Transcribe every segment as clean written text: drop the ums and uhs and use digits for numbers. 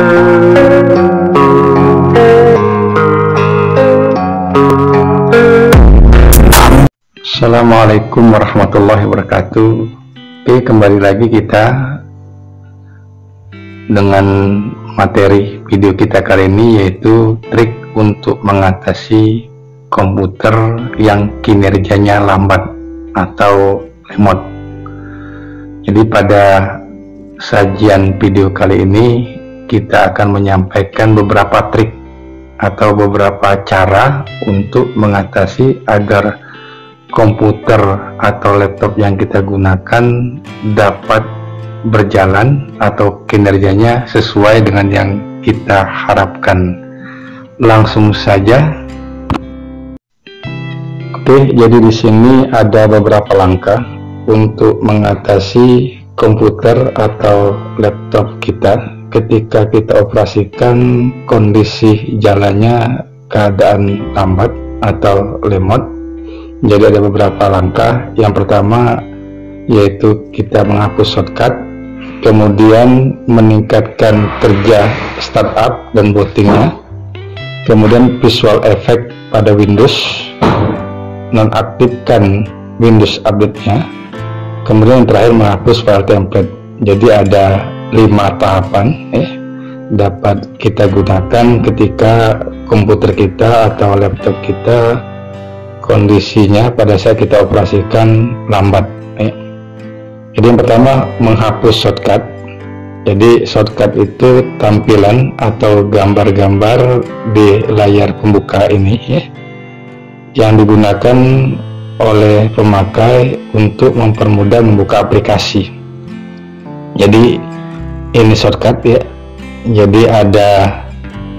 Assalamualaikum warahmatullahi wabarakatuh. Oke, kembali lagi kita dengan materi video kita kali ini, yaitu trik untuk mengatasi komputer yang kinerjanya lambat atau lemot. Jadi pada sajian video kali ini kita akan menyampaikan beberapa trik atau beberapa cara untuk mengatasi agar komputer atau laptop yang kita gunakan dapat berjalan atau kinerjanya sesuai dengan yang kita harapkan. Langsung saja. Oke, jadi di sini ada beberapa langkah untuk mengatasi komputer atau laptop kita ketika kita operasikan kondisi jalannya keadaan lambat atau lemot. Jadi ada beberapa langkah. Yang pertama yaitu kita menghapus shortcut, kemudian meningkatkan kerja startup dan bootingnya, kemudian visual effect pada Windows, nonaktifkan Windows update-nya, kemudian yang terakhir menghapus file template. Jadi ada 5 tahapan dapat kita gunakan ketika komputer kita atau laptop kita kondisinya pada saat kita operasikan lambat. Jadi yang pertama menghapus shortcut. Jadi shortcut itu tampilan atau gambar-gambar di layar pembuka ini yang digunakan oleh pemakai untuk mempermudah membuka aplikasi. Jadi ini shortcut ya. Jadi ada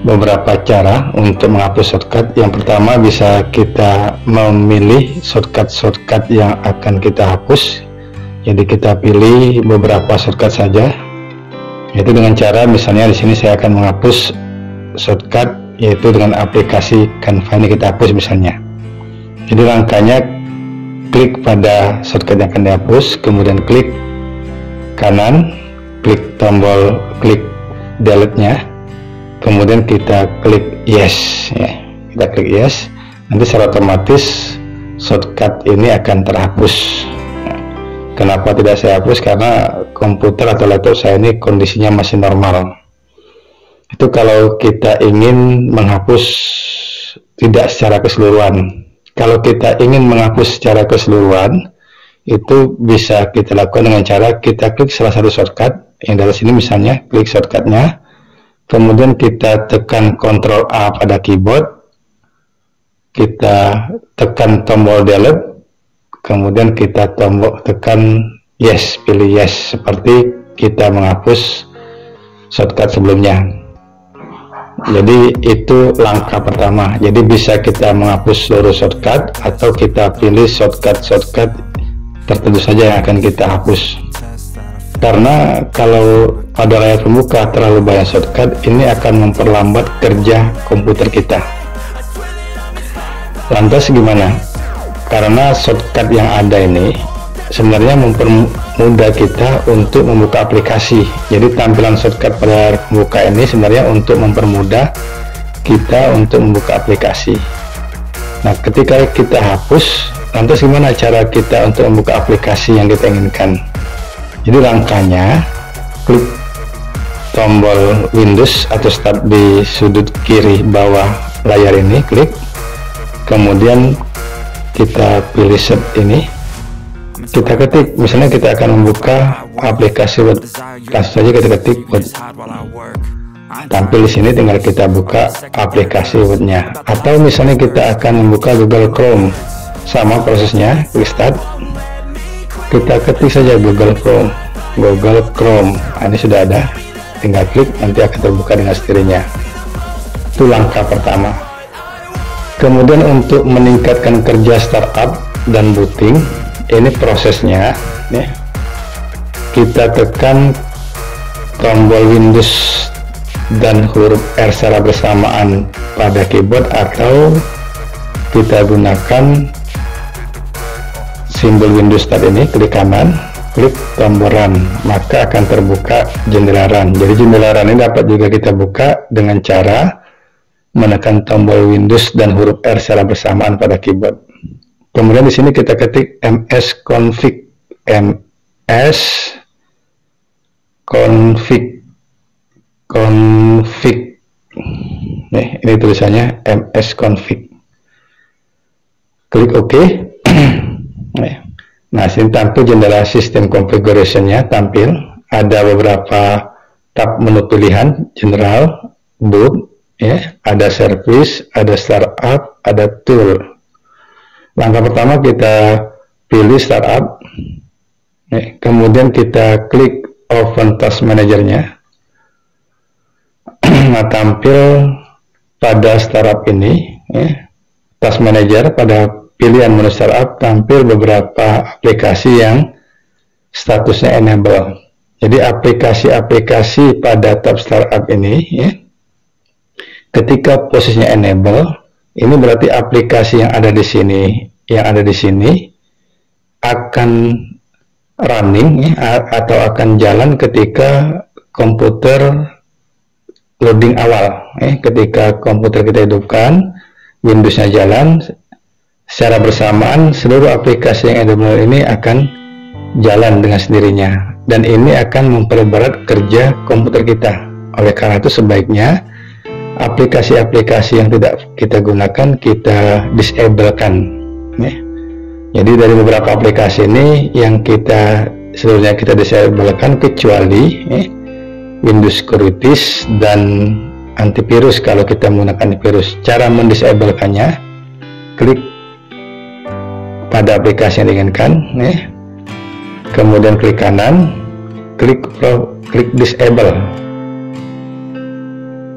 beberapa cara untuk menghapus shortcut. Yang pertama bisa kita memilih shortcut yang akan kita hapus. Jadi kita pilih beberapa shortcut saja. Yaitu dengan cara misalnya di sini saya akan menghapus shortcut yaitu dengan aplikasi Canva ini kita hapus misalnya. Jadi langkahnya klik pada shortcut yang akan dihapus, kemudian klik kanan, klik tombol klik delete-nya, kemudian kita klik yes ya. Kita klik yes, nanti secara otomatis shortcut ini akan terhapus. Kenapa tidak saya hapus? Karena komputer atau laptop saya ini kondisinya masih normal. Itu kalau kita ingin menghapus tidak secara keseluruhan. Kalau kita ingin menghapus secara keseluruhan, itu bisa kita lakukan dengan cara kita klik salah satu shortcut yang dari sini, misalnya klik shortcutnya, kemudian kita tekan Ctrl A pada keyboard, kita tekan tombol delete, kemudian kita tekan yes, pilih yes, seperti kita menghapus shortcut sebelumnya. Jadi itu langkah pertama. Jadi bisa kita menghapus seluruh shortcut atau kita pilih shortcut tertentu saja yang akan kita hapus. Karena kalau pada layar pembuka terlalu banyak shortcut, ini akan memperlambat kerja komputer kita. Lantas gimana? Karena shortcut yang ada ini sebenarnya mempermudah kita untuk membuka aplikasi. Jadi tampilan shortcut pada layar pembuka ini sebenarnya untuk mempermudah kita untuk membuka aplikasi. Nah, ketika kita hapus, lantas gimana cara kita untuk membuka aplikasi yang kita inginkan? Jadi langkahnya klik tombol Windows atau Start di sudut kiri bawah layar ini, klik, kemudian kita pilih set ini, kita ketik, misalnya kita akan membuka aplikasi Word, langsung saja kita ketik Word, tampil di sini, tinggal kita buka aplikasi Word-nya. Atau misalnya kita akan membuka Google Chrome, sama prosesnya, klik Start, kita ketik saja Google Chrome. Nah, ini sudah ada, tinggal klik, nanti akan terbuka dengan sendirinya. Itu langkah pertama. Kemudian untuk meningkatkan kerja startup dan booting, ini prosesnya ya. Kita tekan tombol Windows dan huruf R secara bersamaan pada keyboard, atau kita gunakan simbol Windows Start ini, klik kanan, klik tombol run, maka akan terbuka jendela run. Jadi jendela run ini dapat juga kita buka dengan cara menekan tombol Windows dan huruf R secara bersamaan pada keyboard. Kemudian di sini kita ketik msconfig, config. Nih, ini tulisannya msconfig. Klik OK. Nah, sini tampil jendela sistem configuration-nya tampil. Ada beberapa tab menu pilihan, general, boot, ya, ada service, ada startup, ada tool. Langkah pertama kita pilih startup. Kemudian kita klik open task manager-nya. Nah, tampil pada startup ini, ya, task manager. Pada pilihan menu startup tampil beberapa aplikasi yang statusnya enable. Jadi aplikasi-aplikasi pada tab startup ini, ya, ketika posisinya enable, ini berarti aplikasi yang ada di sini, akan running, ya, atau akan jalan ketika komputer loading awal. Ketika komputer kita hidupkan, Windows-nya jalan, secara bersamaan seluruh aplikasi yang enable ini akan jalan dengan sendirinya, dan ini akan memperberat kerja komputer kita. Oleh karena itu sebaiknya aplikasi-aplikasi yang tidak kita gunakan kita disablekan, ya. Jadi dari beberapa aplikasi ini yang seluruhnya kita disablekan, kecuali, ya, Windows Securities dan antivirus kalau kita menggunakan antivirus. Cara mendisablekannya, klik pada aplikasi yang diinginkan, ya. Kemudian klik kanan, klik disable.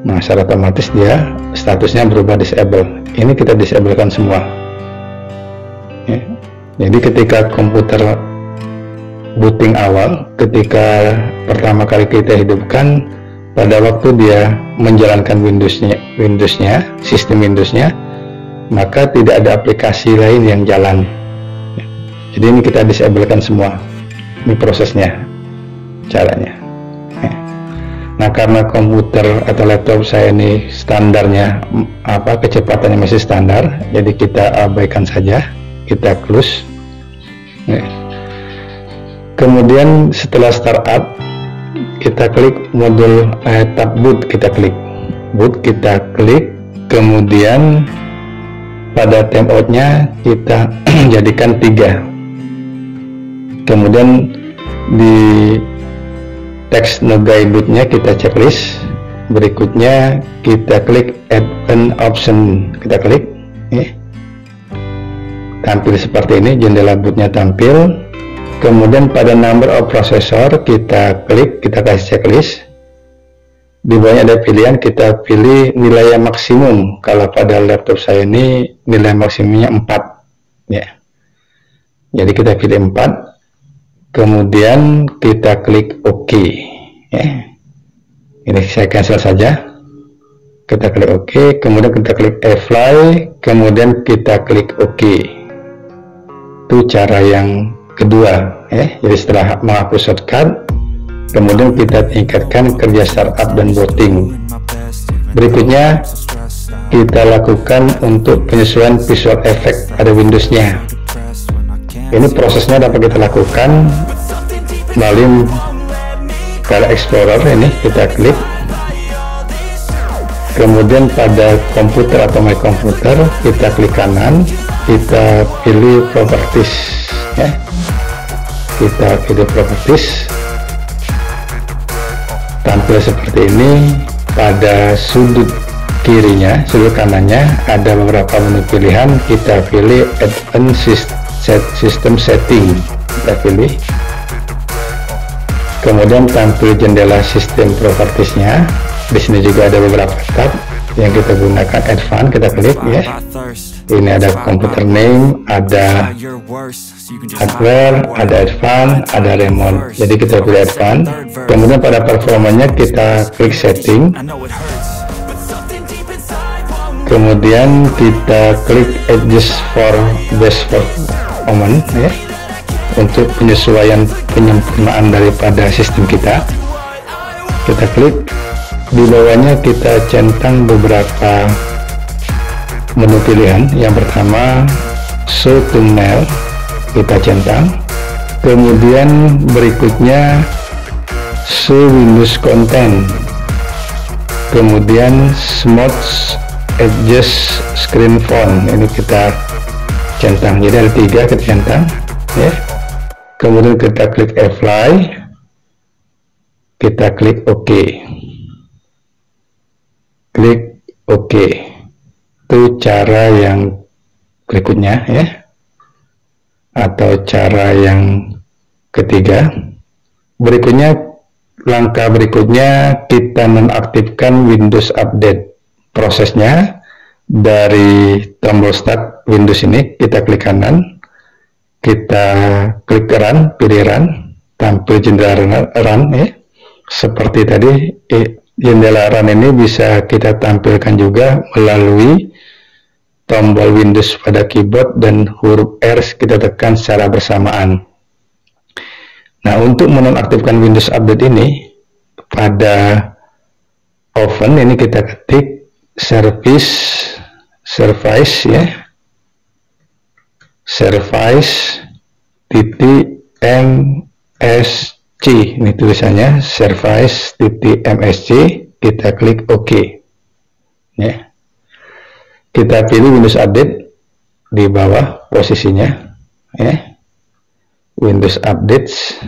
Nah, secara otomatis dia statusnya berubah disable. Ini kita disablekan semua, ya. Jadi ketika komputer booting awal, ketika pertama kali kita hidupkan, pada waktu dia menjalankan Windowsnya, sistem Windowsnya, maka tidak ada aplikasi lain yang jalan. Jadi ini kita disablekan semua. Ini prosesnya, caranya. Nah, karena komputer atau laptop saya ini standarnya kecepatannya masih standar, jadi kita abaikan saja, kita close. Kemudian setelah startup, kita klik modul tab boot, kita klik boot, kita klik, kemudian pada timeoutnya kita jadikan 3. Kemudian di teks Nogai bootnya kita checklist. Berikutnya kita klik add an option, kita klik, ya. Tampil seperti ini, jendela bootnya tampil. Kemudian pada number of processor kita klik, kita kasih checklist. Di bawahnya ada pilihan, kita pilih nilai yang maksimum. Kalau pada laptop saya ini nilai maksimumnya 4, ya. Jadi kita pilih 4. Kemudian kita klik OK, ya. Ini saya cancel saja. Kita klik OK, kemudian kita klik apply, kemudian kita klik OK. Itu cara yang kedua, ya. Jadi setelah menghapus shortcut, kemudian kita tingkatkan kerja startup dan booting. Berikutnya kita lakukan untuk penyesuaian visual effect pada Windows-nya. Ini prosesnya dapat kita lakukan melalui File Explorer. Ini kita klik, kemudian pada komputer atau My Computer kita klik kanan, kita pilih Properties, ya. Kita pilih Properties, tampil seperti ini. Pada sudut kirinya, sudut kanannya ada beberapa menu pilihan, kita pilih Advanced System Setting, kita pilih. Kemudian tampil jendela sistem propertiesnya. Di sini juga ada beberapa tab yang kita gunakan. Advanced, kita klik, ya. Ini ada computer name, ada hardware, ada advanced, ada remote. Jadi kita pilih advanced. Kemudian pada performanya kita klik setting. Kemudian kita klik adjust for best performance, ya. untuk penyesuaian penyempurnaan daripada sistem kita. Kita klik, di bawahnya kita centang beberapa menu pilihan. Yang pertama show thumbnail, kita centang. Kemudian berikutnya show Windows content, kemudian smooth adjust screen font, ini kita centang. Jadi ada 3 kita centang ya. Kemudian kita klik apply, kita klik OK, klik OK. Itu cara yang berikutnya ya, atau cara yang ketiga. Berikutnya, langkah berikutnya kita nonaktifkan Windows Update. Prosesnya dari tombol start Windows ini, kita klik kanan, kita klik run, pilih run, tampil jendela run ya. Seperti tadi, jendela run ini bisa kita tampilkan juga melalui tombol Windows pada keyboard dan huruf R kita tekan secara bersamaan. Nah, untuk menonaktifkan Windows Update ini, pada oven ini kita ketik service ya, service.msc, ini tulisannya service.msc, kita klik OK ya. Kita pilih Windows Update di bawah posisinya ya, Windows Updates.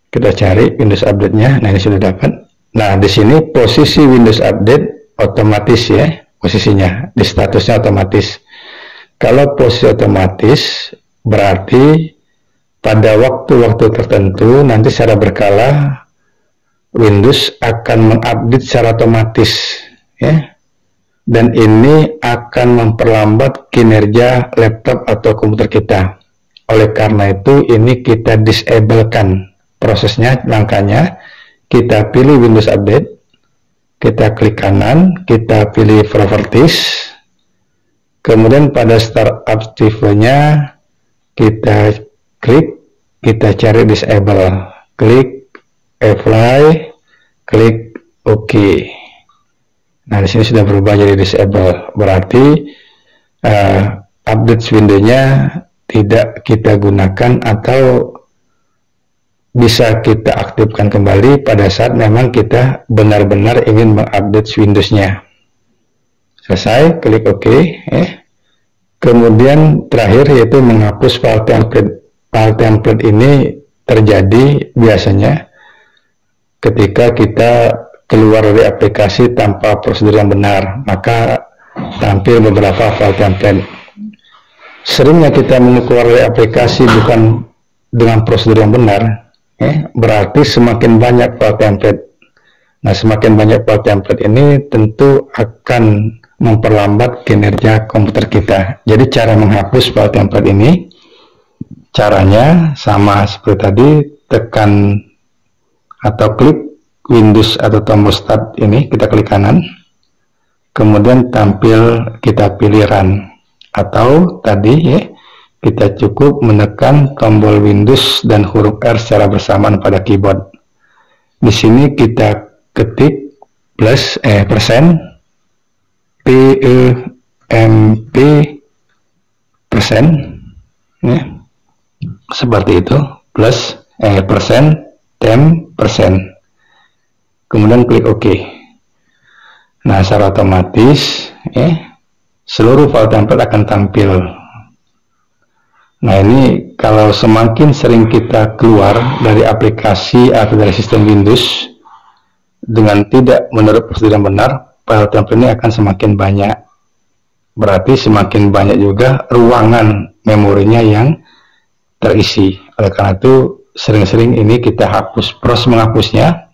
Kita cari Windows Update-nya. Nah, ini sudah dapat. Nah, di sini posisi Windows Update otomatis ya, posisinya di statusnya otomatis. Kalau posisi otomatis berarti pada waktu-waktu tertentu nanti secara berkala Windows akan mengupdate secara otomatis ya. Dan ini akan memperlambat kinerja laptop atau komputer kita. Oleh karena itu, ini kita disablekan prosesnya. Langkahnya, kita pilih Windows Update, kita klik kanan, kita pilih Properties, kemudian pada Start Active-nya kita klik, kita cari Disable, klik Apply, klik OK. Nah, di sini sudah berubah jadi disable, berarti update window-nya tidak kita gunakan atau bisa kita aktifkan kembali pada saat memang kita benar-benar ingin mengupdate Windows-nya. Selesai, klik OK. Kemudian terakhir yaitu menghapus file template. File template ini terjadi biasanya ketika kita keluar dari aplikasi tanpa prosedur yang benar, maka tampil beberapa file template. Seringnya kita keluar dari aplikasi bukan dengan prosedur yang benar, berarti semakin banyak file template. Nah, semakin banyak file template ini tentu akan memperlambat kinerja komputer kita. Jadi cara menghapus file template ini, caranya sama seperti tadi, tekan atau klik Windows atau tombol Start ini, kita klik kanan, kemudian tampil kita pilih Run, atau tadi ya, kita cukup menekan tombol Windows dan huruf R secara bersamaan pada keyboard. Di sini kita ketik persen PEMP persen ya, seperti itu, persen temp persen. Kemudian klik OK. Nah, secara otomatis seluruh file template akan tampil. Nah, ini kalau semakin sering kita keluar dari aplikasi atau dari sistem Windows dengan tidak menurut prosedur yang benar, file template ini akan semakin banyak. Berarti semakin banyak juga ruangan memorinya yang terisi. Oleh karena itu, sering-sering ini kita hapus. Proses menghapusnya,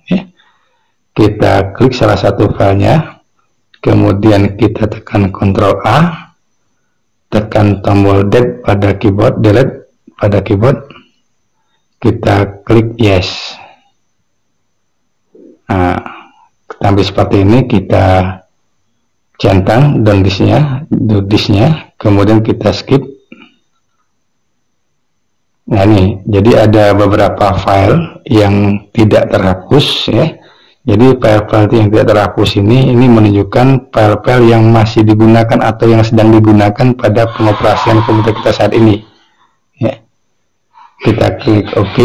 kita klik salah satu filenya, kemudian kita tekan Ctrl A, tekan tombol delete pada keyboard, kita klik yes. Nah, tampil seperti ini, kita centang down disknya, kemudian kita skip, Nah nih, jadi ada beberapa file yang tidak terhapus ya. Jadi file-file yang tidak terhapus ini menunjukkan file-file yang masih digunakan atau yang sedang digunakan pada pengoperasian komputer kita saat ini. Ya. Kita klik OK.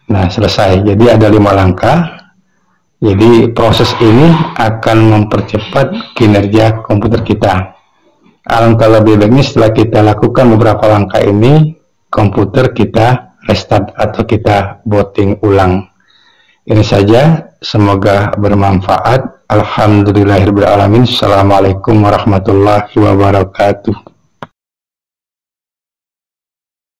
Nah, selesai. Jadi ada 5 langkah. Jadi proses ini akan mempercepat kinerja komputer kita. Alangkah lebih baiknya setelah kita lakukan beberapa langkah ini, komputer kita restart atau kita booting ulang. Ini saja, semoga bermanfaat. Alhamdulillahirrahmanirrahim. Assalamualaikum warahmatullahi wabarakatuh.